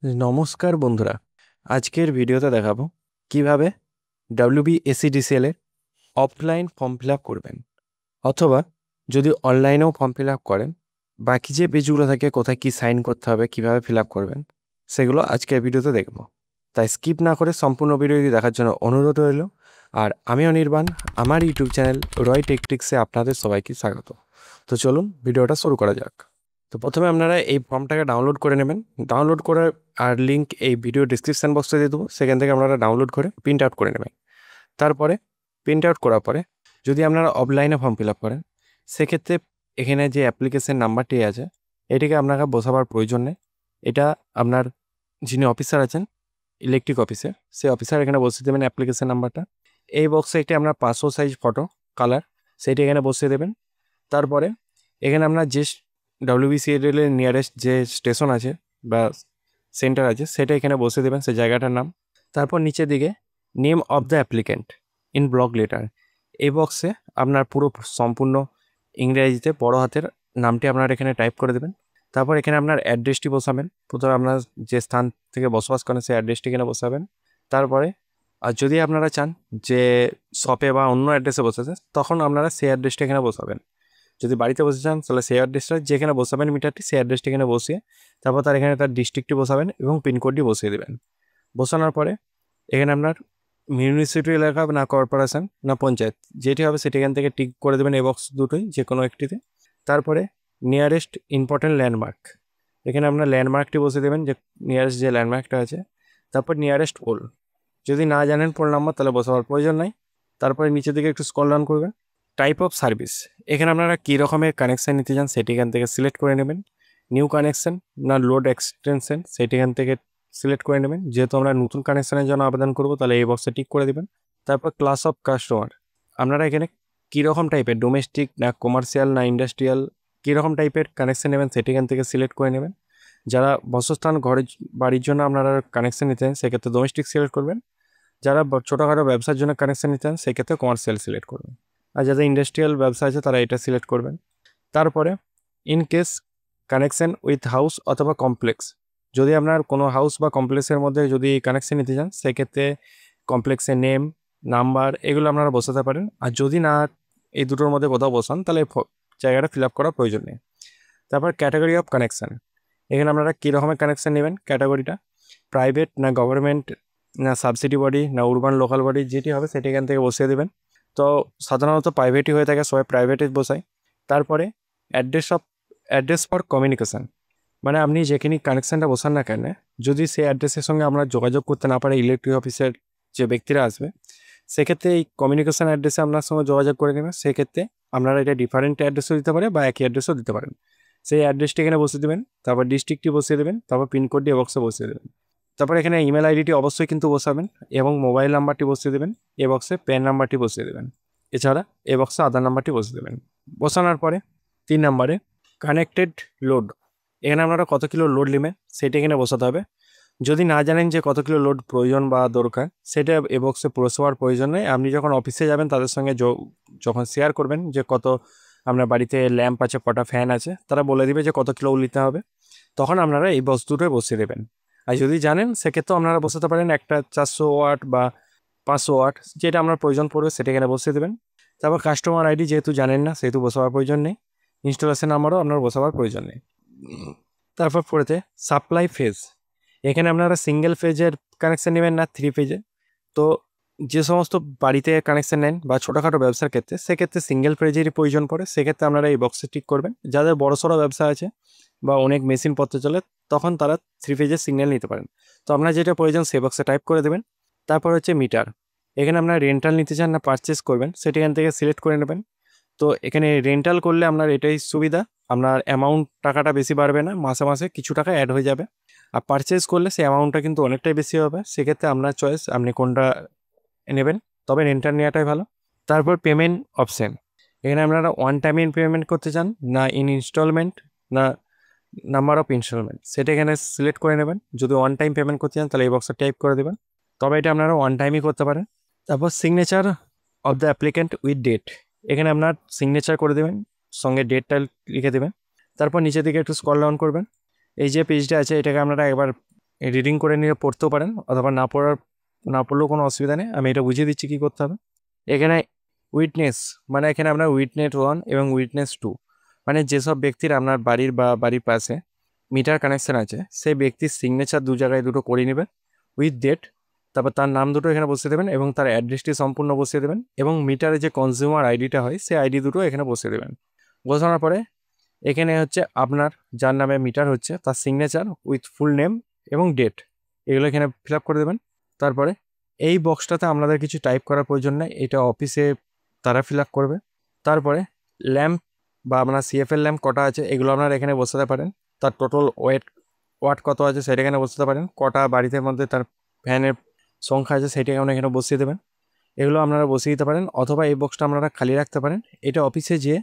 নমস্কার বন্ধুরা, আজকের ভিডিওতে দেখাবো কিভাবে WBSEDCL এর অফলাইন ফর্ম ফিল আপ করবেন, অথবা যদি অনলাইনেও ফর্ম ফিল আপ করেন বাকি যে পেজগুলো থাকে কোথায় কি সাইন করতে হবে, কিভাবে ফিল আপ করবেন, সেগুলো আজকের ভিডিওতে দেখব। তাই স্কিপ না করে সম্পূর্ণ ভিডিওটি দেখার জন্য অনুরোধ রইল। আর আমি অনির্বাণ, আমার ইউটিউব চ্যানেল রয় টেকটিক্সে আপনাদের সবাইকে স্বাগত। তো চলুন ভিডিওটা শুরু করা যাক। তো প্রথমে আপনারা এই ফর্মটাকে ডাউনলোড করে নেবেন। ডাউনলোড করে আর লিঙ্ক এই ভিডিও ডিসক্রিপশান বক্সে দিয়ে দেবো, সেখান থেকে আপনারা ডাউনলোড করে প্রিন্ট আউট করে নেবেন। তারপরে প্রিন্ট আউট করার পরে যদি আপনারা অফলাইনে ফর্ম ফিল আপ করেন, সেক্ষেত্রে এখানে যে অ্যাপ্লিকেশন নাম্বারটি আছে এটিকে আপনাকে বসাবার প্রয়োজন নেই। এটা আপনার যিনি অফিসার আছেন ইলেকট্রিক অফিসে, সেই অফিসার এখানে বসিয়ে দেবেন অ্যাপ্লিকেশন নাম্বারটা। এই বক্সে একটি আপনার 500 সাইজ ফটো কালার, সেইটি এখানে বসিয়ে দেবেন। তারপরে এখানে আপনার যে WBCL এর নিয়ারেস্ট যে স্টেশন আছে বা সেন্টার আছে সেটা এখানে বসিয়ে দেবেন, সেই জায়গাটার নাম। তারপর নিচের দিকে name of the applicant in block letter, এই বক্সে আপনার পুরো সম্পূর্ণ ইংরেজিতে বড় হাতের নামটি আপনার এখানে টাইপ করে দেবেন। তারপর এখানে আপনার অ্যাড্রেসটি বসাবেন, প্রথমে আপনার যে স্থান থেকে বসবাস করেন সেই অ্যাড্রেসটি এখানে বসাবেন। তারপরে আর যদি আপনারা চান যে শপে বা অন্য অ্যাড্রেসে বসাতে, তখন আপনারা সেই অ্যাড্রেসটা এখানে বসাবেন। যদি বাড়িতে বসে চান তাহলে সেই অ্যাড্রেসটা যেখানে বসাবেন মিটারটি, সেই অ্যাড্রেসটি এখানে বসিয়ে তারপর তার এখানে তার ডিস্ট্রিক্টটি বসাবেন এবং পিনকোডটি বসিয়ে দেবেন। বসানোর পরে এখানে আপনার মিউনিসিপ্যালিটি এলাকা না কর্পোরেশন না পঞ্চায়েত যেটি হবে সেটি এখান থেকে টিক করে দেবেন, এই বক্স দুটোই যে কোনো একটিতে। তারপরে নিয়ারেস্ট ইম্পর্টেন্ট ল্যান্ডমার্ক, এখানে আপনার ল্যান্ডমার্কটি বসিয়ে দেবেন, যে নিয়ারেস্ট যে ল্যান্ডমার্কটা আছে। তারপর নিয়ারেস্ট পোল, যদি না জানেন পোল নাম্বার তাহলে বসাবার প্রয়োজন নাই। তারপরে নিচের দিকে একটু স্ক্রল ডাউন করবেন। টাইপ অফ সার্ভিস, এখানে আপনারা কী রকমের কানেকশান নিতে চান সেটি এখান থেকে সিলেক্ট করে নেবেন। নিউ কানেকশান না লোড এক্সটেনশন সেটি এখান থেকে সিলেক্ট করে নেবেন। যেহেতু আমরা নতুন কানেকশানের জন্য আবেদন করব তাহলে এই বক্সে টিক করে দেবেন। তারপর ক্লাস অফ কাস্টমার, আপনারা এখানে কীরকম টাইপের ডোমেস্টিক না কমার্শিয়াল না ইন্ডাস্ট্রিয়াল কীরকম টাইপের কানেকশান নেবেন সেটি এখান থেকে সিলেক্ট করে নেবেন। যারা বাসস্থান ঘরের বাড়ির জন্য আপনারা কানেকশান নিতে চান সেক্ষেত্রে ডোমেস্টিক সিলেক্ট করবেন। যারা ছোটোখাটো ব্যবসার জন্য কানেকশান নিতে চান সেক্ষেত্রে কমার্শিয়াল সিলেক্ট করবেন। আর যাদের ইন্ডাস্ট্রিয়াল ব্যবসা আছে তারা এটা সিলেক্ট করবেন। তারপরে in case connection with house অথবা কমপ্লেক্স, যদি আপনার কোনো হাউস বা কমপ্লেক্সের মধ্যে যদি কানেকশান নিতে চান সেক্ষেত্রে কমপ্লেক্সের নেম নাম্বার এগুলো আপনারা বসাতে পারেন। আর যদি না এই দুটোর মধ্যে কোথাও বসান তাহলে জায়গাটা ফিল আপ করার প্রয়োজন নেই। তারপর ক্যাটাগরি অফ কানেকশান, এখানে আপনারা কী রকমের কানেকশান নেবেন, ক্যাটাগরিটা প্রাইভেট না গভর্নমেন্ট না সাবসিডি বডি না উরবান লোকাল বডি যেটি হবে সেটি এখান থেকে বসিয়ে দেবেন। তো সাধারণত প্রাইভেটই হয়ে থাকে, সবাই প্রাইভেটে বসায়। তারপরে অ্যাড্রেস ফর কমিউনিকেশান, মানে আপনি যেখানে কানেকশানটা বসান না কেন, যদি সেই অ্যাড্রেসের সঙ্গে আমরা যোগাযোগ করতে না পারে ইলেকট্রিক অফিসের যে ব্যক্তিরা আসবে, সেক্ষেত্রে এই কমিউনিকেশান অ্যাড্রেসে আপনার সঙ্গে যোগাযোগ করে নেবেন। সেক্ষেত্রে আপনারা এটা ডিফারেন্ট অ্যাড্রেসও দিতে পারে বা একই অ্যাড্রেসও দিতে পারেন। সেই অ্যাড্রেসটি এখানে বসিয়ে দেবেন, তারপর ডিস্ট্রিক্টটি বসিয়ে দেবেন, তারপর পিনকোডটি বক্সে বসিয়ে দেবেন। তারপর এখানে ইমেল আইডিটি অবশ্যই কিন্তু বসাবেন এবং মোবাইল নাম্বারটি বসিয়ে দেবেন। এ বক্সে প্যান নাম্বারটি বসিয়ে দেবেন। এছাড়া এ বক্সে আধার নাম্বারটি বসিয়ে দেবেন। বসানোর পরে 3 নম্বরে কানেক্টেড লোড, এখানে আপনারা কত কিলো লোড নেবেন সেটা এখানে বসাতে হবে। যদি না জানেন যে কত কিলো লোড প্রয়োজন বা দরকার, সেটা এ বক্সে পৌঁছাবার প্রয়োজন নেই। আপনি যখন অফিসে যাবেন তাদের সঙ্গে যখন শেয়ার করবেন যে কত আপনার বাড়িতে ল্যাম্প আছে কটা ফ্যান আছে, তারা বলে দিবে যে কত কিলো নিতে হবে, তখন আপনারা এই বক্স দুটোই বসিয়ে দেবেন। আর যদি জানেন সেক্ষেত্রেও আপনারা বসাতে পারেন একটা 400 ওয়াট বা 500 ওয়াট, যেটা আপনার প্রয়োজন পড়বে সেটা এখানে বসিয়ে দেবেন। তারপর কাস্টমার আইডি যেহেতু জানেন না সেহেতু বসাবার প্রয়োজন নেই। ইনস্টলেশন নাম্বারও আপনার বসাবার প্রয়োজন নেই। তারপর পড়েছে সাপ্লাই ফেজ, এখানে আপনারা সিঙ্গেল ফেজের কানেকশান নেবেন না 3 ফেজের। তো যে সমস্ত বাড়িতে কানেকশান নেন বা ছোটোখাটো ব্যবসার ক্ষেত্রে সেক্ষেত্রে সিঙ্গেল ফেজেরই প্রয়োজন পড়ে, সেক্ষেত্রে আপনারা এই বক্সে টিক করবেন। যাদের বড়সড় ব্যবসা আছে বা অনেক মেশিনপত্র চলে তখন তারা 3 ফেজের সিগন্যাল নিতে পারেন। তো আপনার যেটা প্রয়োজন সে বক্সে টাইপ করে দেবেন। তারপর হচ্ছে মিটার, এখানে আপনার রেন্টাল নিতে চান না পারচেস করবেন সেটা এখান থেকে সিলেক্ট করে নেবেন। তো এখানে রেন্টাল করলে আপনার এটাই সুবিধা, আপনার অ্যামাউন্ট টাকাটা বেশি বাড়বে না, মাসে মাসে কিছু টাকা অ্যাড হয়ে যাবে। আর পারচেস করলে সেই অ্যামাউন্টটা কিন্তু অনেকটাই বেশি হবে। সেক্ষেত্রে আপনার চয়েস, আপনি কোনটা নেবেন, তবে রেন্টাল নেওয়াটাই ভালো। তারপর পেমেন্ট অপশান, এখানে আপনারা ওয়ান টাইম পেমেন্ট করতে চান না ইন ইনস্টলমেন্ট না নাম্বার অফ ইনস্টলমেন্ট, সেটা এখানে সিলেক্ট করে নেবেন। যদি ওয়ান টাইম পেমেন্ট করতে চান তাহলে এই বক্সে টাইপ করে দেবেন, তবে এটা আপনারা ওয়ান টাইমই করতে পারেন। তারপর signature of the applicant with date, এখানে আপনার সিগনেচার করে দেবেন, সঙ্গে ডেটটা লিখে দেবেন। তারপর নিচের দিকে একটু স্ক্রল ডাউন করবেন। এই যে পেজটা আছে এটাকে আপনারা একবার রিডিং করে নিয়ে পড়তেও পারেন, অথবা না পড়লেও কোনো অসুবিধা নেই। আমি এটা বুঝিয়ে দিচ্ছি কী করতে হবে। এখানে উইটনেস, মানে এখানে আপনার উইটনেস 1 এবং উইটনেস 2, মানে যেসব ব্যক্তির আপনার বাড়ির বা বাড়ির পাশে মিটার কানেকশন আছে, সেই ব্যক্তির সিগনেচার দু জায়গায় দুটো করে নেবেন উইথ ডেট। তারপর তার নাম দুটো এখানে বসিয়ে দেবেন এবং তার অ্যাড্রেসটি সম্পূর্ণ বসিয়ে দেবেন, এবং মিটারে যে কনজিউমার আইডিটা হয় সেই আইডি দুটো এখানে বসিয়ে দেবেন। বসানোর পরে এখানে হচ্ছে আপনার যার নামে মিটার হচ্ছে তার সিগনেচার উইথ ফুল নেম এবং ডেট, এগুলো এখানে ফিল আপ করে দেবেন। তারপরে এই বক্সটাতে আপনাদের কিছু টাইপ করার প্রয়োজন নেই, এটা অফিসে তারা ফিল আপ করবে। তারপরে ল্যাম্প বা আপনার সিএফএল ল্যাম্প কটা আছে এগুলো আপনারা এখানে বসাতে পারেন, তার টোটাল ওয়াট কত আছে সেটা এখানে বসাতে পারেন, কটা বাড়িতে মধ্যে তার ফ্যানের সংখ্যা আছে সেটা এখানে বসিয়ে দেবেন। এগুলো আপনারা বসিয়ে দিতে পারেন, অথবা এই বক্সটা আপনারা খালি রাখতে পারেন। এটা অফিসে যেয়ে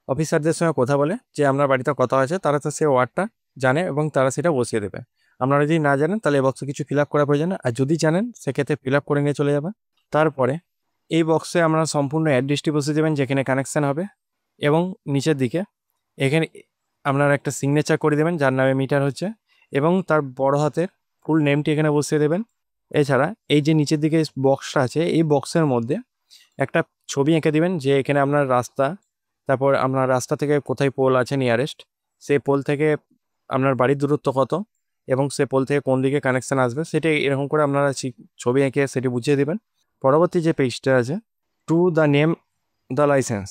অফিসারদের সঙ্গে কথা বলে যে আপনার বাড়িতে কত আছে, তারা তো সেই ওয়ার্ডটা জানে এবং তারা সেটা বসিয়ে দেবে। আপনারা যদি না জানেন তাহলে এই বক্সে কিছু ফিল আপ করার প্রয়োজন, আর যদি জানেন সেক্ষেত্রে ফিল আপ করে নিয়ে চলে যাবে। তারপরে এই বক্সে আপনারা সম্পূর্ণ অ্যাড্রেসটি বসিয়ে দেবেন যেখানে কানেকশান হবে, এবং নিচের দিকে এখানে আপনারা একটা সিগনেচার করে দেবেন যার নামে মিটার হচ্ছে, এবং তার বড় হাতের ফুল নেমটি এখানে বসিয়ে দেবেন। এছাড়া এই যে নিচের দিকে বক্সটা আছে, এই বক্সের মধ্যে একটা ছবি এঁকে দিবেন যে এখানে আপনার রাস্তা, তারপর আপনার রাস্তা থেকে কোথায় পোল আছে নিয়ারেস্ট, সেই পোল থেকে আপনার বাড়ির দূরত্ব কত, এবং সে পোল থেকে কোন দিকে কানেকশান আসবে, সেটা এরকম করে আপনারা ছবি এঁকে সেটি বুঝিয়ে দেবেন। পরবর্তী যে পেজটা আছে, to the name the licence,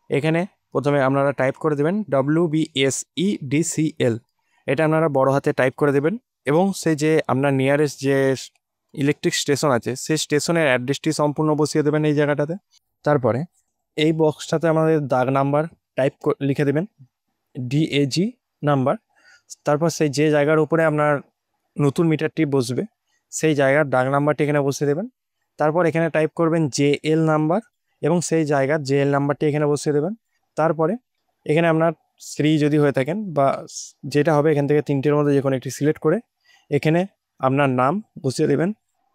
এখানে প্রথমে আপনারা টাইপ করে দেবেন WBSEDCL, এটা আপনারা বড় হাতে টাইপ করে দেবেন, এবং সে যে আপনার নিয়ারেস্ট যে ইলেকট্রিক স্টেশন আছে সেই স্টেশনের অ্যাড্রেসটি সম্পূর্ণ বসিয়ে দেবেন এই জায়গাটাতে। তারপরে এই বক্সটাতে আমাদের দাগ নাম্বার লিখে দেবেন, DAG নাম্বার। তারপর সেই যে জায়গার উপরে আপনার নতুন মিটারটি বসবে সেই জায়গার দাগ নাম্বারটি এখানে বসিয়ে দেবেন। তারপর এখানে টাইপ করবেন JL নাম্বার, এবং সেই জায়গার JL নাম্বারটি এখানে বসিয়ে দেবেন। তারপরে এখানে আপনার স্ত্রী যদি হয়ে থাকেন বা যেটা হবে এখান থেকে তিনটের মধ্যে যে কোনো একটি সিলেক্ট করে এখানে আপনার নাম বসিয়ে দেবেন।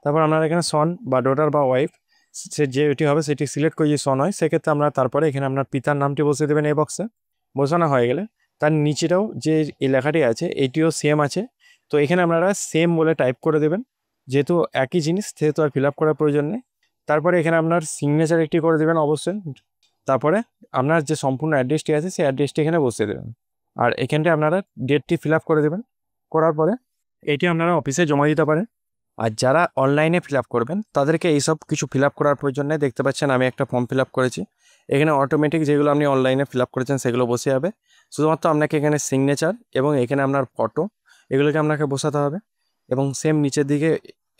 তারপর আপনার এখানে সন বা ডটার বা ওয়াইফ সে যেটি হবে সেটি সিলেক্ট করে যদি সন হয় সেক্ষেত্রে আপনার তারপরে এখানে আপনার পিতার নামটি বসিয়ে দেবেন এই বক্সে। বসানো হয়ে গেলে তার নিচেটাও যে এই লেখাটি আছে এটিও সেম আছে, তো এখানে আপনারা সেম বলে টাইপ করে দেবেন, যেহেতু একই জিনিস সেহেতু আর ফিল আপ করার প্রয়োজন নেই। তারপরে এখানে আপনার সিগনেচার একটি করে দেবেন অবশ্যই। তারপরে আপনার যে সম্পূর্ণ অ্যাড্রেসটি আছে সেই অ্যাড্রেসটি এখানে বসিয়ে দেবেন, আর এখানটায় আপনারা ডেটটি ফিল আপ করে দেবেন। করার পরে এটি আপনারা অফিসে জমা দিতে পারেন। আর যারা অনলাইনে ফিল আপ করবেন তাদেরকে এইসব কিছু ফিল আপ করার প্রয়োজন নেই। দেখতে পাচ্ছেন আমি একটা ফর্ম ফিল আপ করেছি, এখানে অটোমেটিক যেগুলো আপনি অনলাইনে ফিল আপ করেছেন সেগুলো বসে যাবে। শুধুমাত্র আপনাকে এখানে সিগনেচার এবং এখানে আপনার ফটো এগুলোকে আপনাকে বসাতে হবে, এবং সেম নিচের দিকে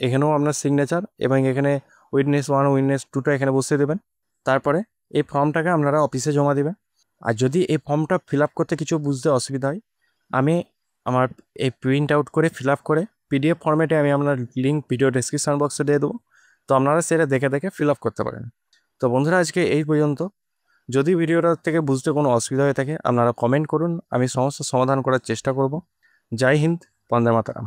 এখানেও আপনার সিগনেচার এবং এখানে উইটনেস 1 উইটনেস 2টা এখানে বসিয়ে দেবেন। তারপরে এই ফর্মটাকে আপনারা অফিসে জমা দেবেন। আর যদি এই ফর্মটা ফিল আপ করতে কিছু বুঝতে অসুবিধা হয়, আমি আমার এই প্রিন্ট আউট করে ফিল আপ করে PDF ফরম্যাটে আমি আপনার লিঙ্ক ভিডিও ডেসক্রিপশন বক্সে দিয়ে দেবো, তো আপনারা সেটা দেখে দেখে ফিল আপ করতে পারেন। তো বন্ধুরা আজকে এই পর্যন্ত। যদি ভিডিওটা থেকে বুঝতে কোনো অসুবিধা হয়ে থাকে আপনারা কমেন্ট করুন, আমি সমস্যার সমাধান করার চেষ্টা করব। জয় হিন্দ, বন্দে মাতরম।